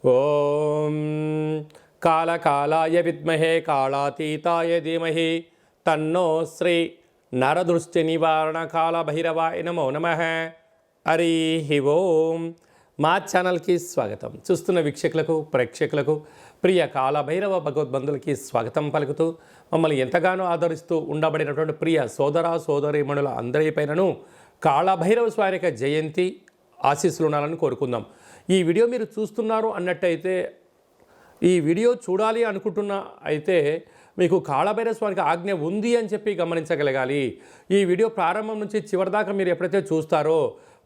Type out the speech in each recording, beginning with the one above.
ఓం కాళకాలాయ విద్మహే కాళాతీతాయ ధీమహి తన్నో శ్రీ నరదృష్టి నివారణ కాళభైరవాయ నమో నమః. హరి ఓం. మా ఛానల్కి స్వాగతం. చూస్తున్న వీక్షకులకు ప్రేక్షకులకు ప్రియ కాళభైరవ భగవద్బంధులకి స్వాగతం పలుకుతూ మమ్మల్ని ఎంతగానో ఆదరిస్తూ ఉండబడినటువంటి ప్రియ సోదర సోదరీమణుల అందరిపైనను కాళభైరవ స్వామి యొక్క జయంతి ఆశీస్సులు ఉండాలని కోరుకుందాం. ఈ వీడియో మీరు చూస్తున్నారు అన్నట్టయితే, ఈ వీడియో చూడాలి అనుకుంటున్న అయితే మీకు కాళభైరవ స్వామికి ఆజ్ఞ ఉంది అని చెప్పి గమనించగలగాలి. ఈ వీడియో ప్రారంభం నుంచి చివరిదాకా మీరు ఎప్పుడైతే చూస్తారో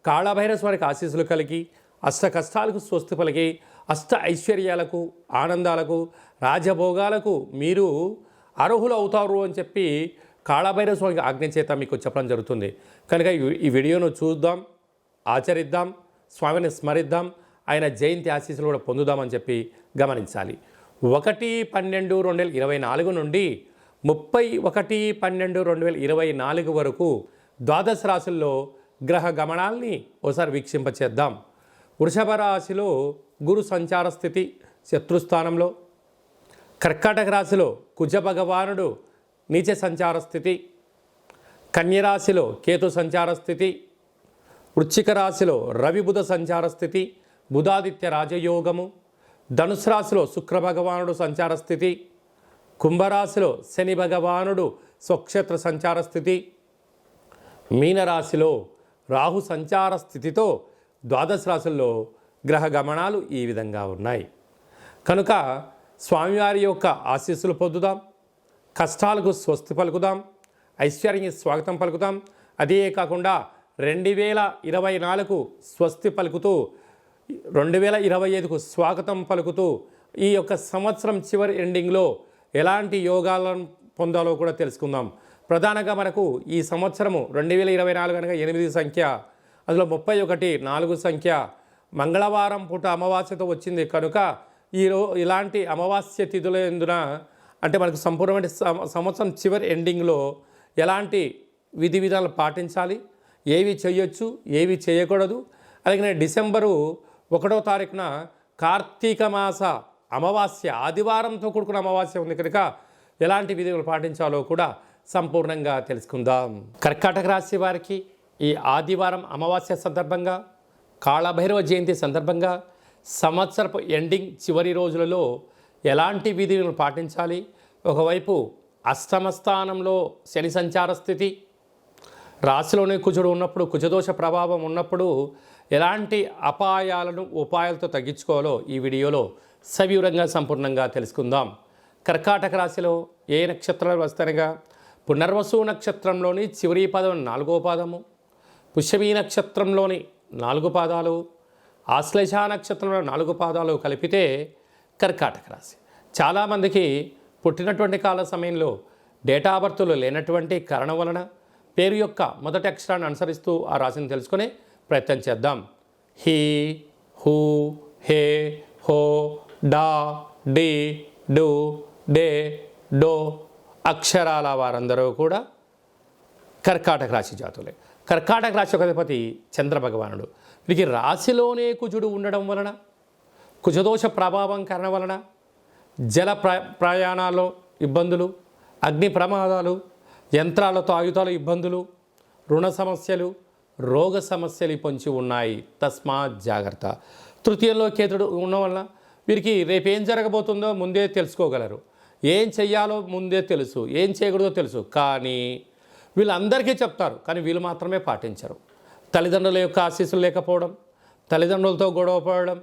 కాళభైరవ స్వామికి ఆశీస్సులు కలిగి అష్ట కష్టాలకు స్వస్తి పలికి అష్ట ఐశ్వర్యాలకు ఆనందాలకు రాజభోగాలకు మీరు అర్హులు అవుతారు అని చెప్పి కాళభైరవ స్వామికి ఆజ్ఞ చేత మీకు చెప్పడం జరుగుతుంది. కనుక ఈ వీడియోను చూద్దాం, ఆచరిద్దాం, స్వామిని స్మరిద్దాం, ఆయన జయంతి ఆశీస్సులు కూడా పొందుదామని చెప్పి గమనించాలి. 1/12/2024 నుండి 31/12/2024 వరకు ద్వాదశ రాశుల్లో గ్రహ గమనాల్ని ఒకసారి వీక్షింపచేద్దాం. వృషభ రాశిలో గురు సంచార స్థితి శత్రుస్థానంలో, కర్కాటక రాశిలో కుజ భగవానుడు నీచ సంచార స్థితి, కన్యరాశిలో కేతు సంచార స్థితి, వృశ్చిక రాశిలో రవి బుధ సంచార స్థితి బుధాదిత్య రాజయోగము, ధనుసు రాశిలో శుక్ర భగవానుడు సంచార స్థితి, కుంభరాశిలో శని భగవానుడు స్వక్షేత్ర సంచార స్థితి, మీనరాశిలో రాహు సంచార స్థితితో ద్వాదశ రాశుల్లో గ్రహ గమనాలు ఈ విధంగా ఉన్నాయి. కనుక స్వామివారి యొక్క ఆశీస్సులు పొందుదాం, కష్టాలకు స్వస్తి పలుకుదాం, ఐశ్వర్యానికి స్వాగతం పలుకుదాం. అదే కాకుండా 2024 స్వస్తి పలుకుతూ 2025కు స్వాగతం పలుకుతూ ఈ యొక్క సంవత్సరం చివరి ఎండింగ్లో ఎలాంటి యోగాలను పొందాలో కూడా తెలుసుకుందాం. ప్రధానంగా మనకు ఈ సంవత్సరము 2024 కనుక 8 సంఖ్య, అందులో 31 4 సంఖ్య, మంగళవారం పూట అమావాస్యతో వచ్చింది. కనుక ఇలాంటి అమావాస్య తిథుల ఎందున అంటే మనకు సంపూర్ణమైన సంవత్సరం చివరి ఎండింగ్లో ఎలాంటి విధి విధానాలు పాటించాలి, ఏవి చేయొచ్చు, ఏవి చేయకూడదు. అలాగే డిసెంబరు 1వ తారీఖున కార్తీక మాస అమావాస్య ఆదివారంతో కూడుకున్న అమావాస్య ఉంది కనుక ఎలాంటి విధులు పాటించాలో కూడా సంపూర్ణంగా తెలుసుకుందాం. కర్కాటక రాశి వారికి ఈ ఆదివారం అమావాస్య సందర్భంగా, కాళభైరవ జయంతి సందర్భంగా సంవత్సరపు ఎండింగ్ చివరి రోజులలో ఎలాంటి విధులను పాటించాలి. ఒకవైపు అష్టమ స్థానంలో శని సంచార స్థితి, రాశిలోనే కుజుడు ఉన్నప్పుడు, కుజదోష ప్రభావం ఉన్నప్పుడు ఎలాంటి అపాయాలను ఉపాయాలతో తగ్గించుకోవాలో ఈ వీడియోలో సవివరంగా సంపూర్ణంగా తెలుసుకుందాం. కర్కాటక రాశిలో ఏ నక్షత్రాలు వస్తాయనగా పునర్వసు నక్షత్రంలోని చివరి పదం 4వ పాదము, పుష్యమీ నక్షత్రంలోని 4 పాదాలు, ఆశ్లేష నక్షత్రంలో 4 పాదాలు కలిపితే కర్కాటక రాశి. చాలామందికి పుట్టినటువంటి కాల సమయంలో డేటా బర్త్లు లేనటువంటి కారణం వలన పేరు యొక్క మొదటి అక్షరాన్ని అనుసరిస్తూ ఆ రాశిని తెలుసుకునే ప్రయత్నం చేద్దాం. హీ, హూ, హే, హో, డా, డి, డు, డే, డో అక్షరాల వారందరూ కూడా కర్కాటక రాశి జాతులే. కర్కాటక రాశి యొక్క అధిపతి చంద్ర భగవానుడు. వీరికి రాశిలోనే కుజుడు ఉండడం వలన, కుజదోష ప్రభావం కారణం వలన జల ప్రయాణాల్లో ఇబ్బందులు, అగ్ని ప్రమాదాలు, యంత్రాలతో ఆయుధాల ఇబ్బందులు, రుణ సమస్యలు, రోగ సమస్యలు పొంచి ఉన్నాయి. తస్మాత్ జాగ్రత్త. తృతీయంలో కేతుడు ఉన్న వలన వీరికి రేపేం జరగబోతుందో ముందే తెలుసుకోగలరు. ఏం చెయ్యాలో ముందే తెలుసు, ఏం చేయకూడదో తెలుసు. కానీ వీళ్ళందరికీ చెప్తారు, కానీ వీళ్ళు మాత్రమే పాటించరు. తల్లిదండ్రుల యొక్క ఆశీస్సులు లేకపోవడం, తల్లిదండ్రులతో గొడవ పడడం,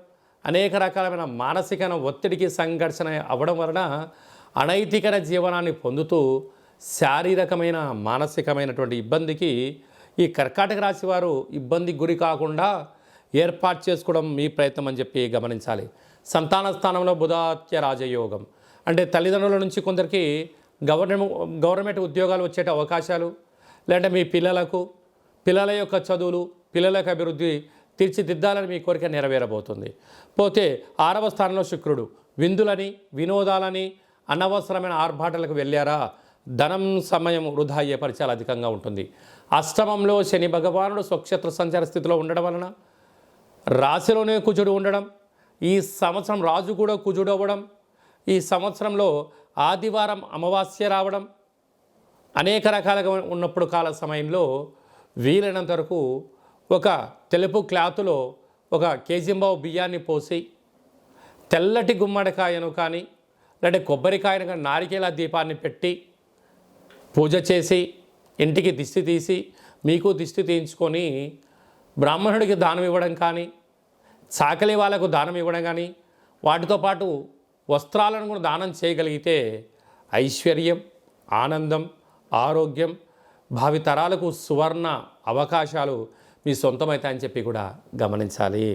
అనేక రకాలైన మానసిక ఒత్తిడికి సంఘర్షణ అవ్వడం వలన అనైతికర జీవనాన్ని పొందుతూ శారీరకమైన మానసికమైనటువంటి ఇబ్బందికి ఈ కర్కాటక రాశి వారు ఇబ్బందికి గురి కాకుండా ఏర్పాటు చేసుకోవడం మీ ప్రయత్నం అని చెప్పి గమనించాలి. సంతాన స్థానంలో బుధాత్య రాజయోగం అంటే తల్లిదండ్రుల నుంచి కొందరికి గవర్నమెంట్ ఉద్యోగాలు వచ్చే అవకాశాలు, లేదంటే మీ పిల్లల యొక్క చదువులు, పిల్లల యొక్క అభివృద్ధి తీర్చిదిద్దాలని మీ కోరిక నెరవేరబోతుంది. పోతే 6వ స్థానంలో శుక్రుడు విందులని, వినోదాలని, అనవసరమైన ఆర్భాటాలకు వెళ్ళారా ధనం సమయం వృధా అయ్యే పరిచయాలు అధికంగా ఉంటుంది. అష్టమంలో శని భగవానుడు స్వక్షేత్ర సంచార స్థితిలో ఉండడం వలన, రాశిలోనే కుజుడు ఉండడం, ఈ సంవత్సరం రాజు కూడా కుజుడవ్వడం, ఈ సంవత్సరంలో ఆదివారం అమావాస్య రావడం, అనేక రకాలుగా ఉన్నప్పుడు కాల సమయంలో వీలైనంత వరకు ఒక తెలుపు క్లాతులో ఒక కేజీంబావు బియ్యాన్ని పోసి తెల్లటి గుమ్మడికాయను కానీ లేదంటే కొబ్బరికాయను కానీ నారికేల దీపాన్ని పెట్టి పూజ చేసి ఇంటికి దిష్టి తీసి మీకు దిష్టి తీయించుకొని బ్రాహ్మణుడికి దానం ఇవ్వడం కానీ, చాకలి వాళ్ళకు దానం ఇవ్వడం కానీ, వాటితో పాటు వస్త్రాలను కూడా దానం చేయగలిగితే ఐశ్వర్యం, ఆనందం, ఆరోగ్యం, భావితరాలకు సువర్ణ అవకాశాలు మీ సొంతమవుతాయని చెప్పి కూడా గమనించాలి.